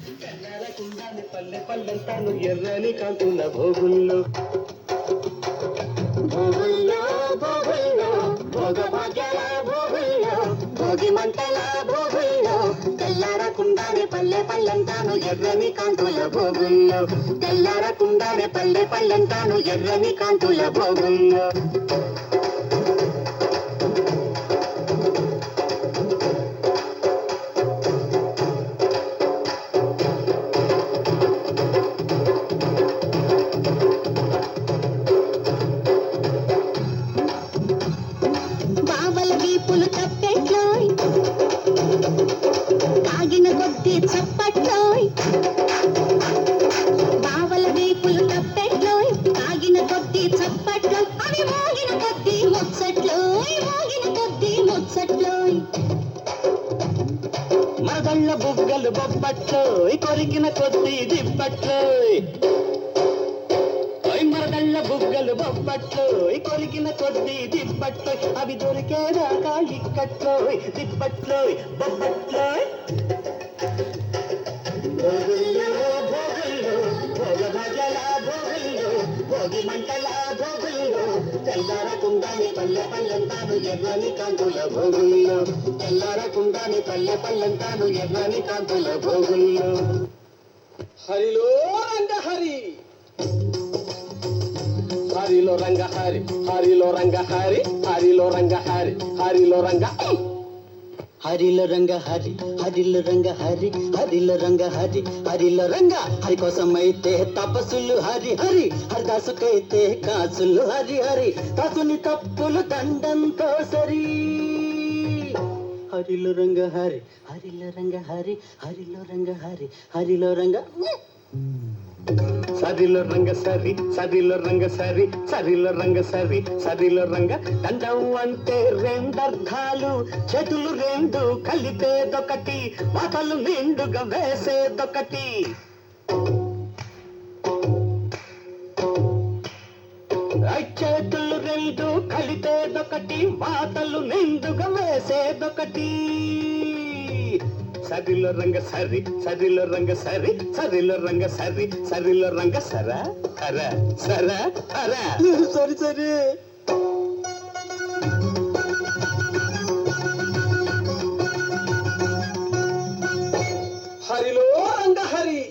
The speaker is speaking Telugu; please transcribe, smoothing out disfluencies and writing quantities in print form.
కన్నాలకుండానే పల్లె పల్లెంతాను ఎర్రని కాంతుల భోగుల్లో భోగుల్లో భోగుల్లో భోగ భాగ్యాల భోగుల్లో భోగి మంటల భోగుల్లో తెల్లారకుండానే పల్లె పల్లెంతాను ఎర్రని కాంతుల భోగుల్లో తెల్లారకుండానే పల్లె పల్లెంతాను ఎర్రని కాంతుల భోగుల్లో చప్పట్లోయ్ బావల వీపులు తప్పెట్లోయ్ ఆగిన కొద్ది చప్పట్లో అవి మోగిన కొద్ది ముచ్చట్లోయ్ మోగిన కొద్ది ముచ్చట్లోయ్ మరదళ్ళ బుగ్గలు బొబ్బట్లోయ్ కొరికిన కొద్ది దిప్పట్లోయ్ మరదళ్ళ బుగ్గలు బొబ్బట్లోయ్ కొరికిన కొద్ది దిప్పట్లోయ్ అవి దొరికేదాకా ఇక్కట్లోయ్ దిప్పట్లోయ్ బొబ్బట్లోయ్ భోగుల్లో భోగుల్లో భోగ భాగ్యాల భోగుల్లో భోగి మంటల భోగుల్లో తెల్లారకుండానే పల్లె పల్లెంతాను ఎర్రని కాంతుల భోగుల్లో తెల్లారకుండానే పల్లె పల్లెంతాను ఎర్రని కాంతుల భోగుల్లో హరిలో రంగ హరి హరిలో రంగ హరి హరిలో రంగ హరి హరిలో రంగ హరి హరిలో రంగ హరిల రంగ హరి హరిల రంగ హరి హరిల రంగ హరి హరిల రంగ హరి కోసమైతే తపస్సులు హరి హరి హరిదాసుకైతే కాసులు హరి హరి దాసుని తప్పులు దండంతో సరి హరిల రంగ హరి హరిల రంగ హరి హరిలో రంగ హరి హరిలో రంగ సరిలో రంగ సరి సరిలో రంగ సరి సరిలో రంగ సరి సరిలో రంగ దండం అంటే రెండర్థాలు చేతులు రెండు కలిపేదొకటి మాటలు నిండుగా వేసేదొకటి చేతులు రెండు కలిపేదొకటి మాటలు నిండుగా వేసేదొకటి సరిలో రంగ సరి సరిలో రంగ సరి సరిలో రంగ సరి సరిలో రంగ సర హర సర హర సరి సరి హరిలో రంగ హరి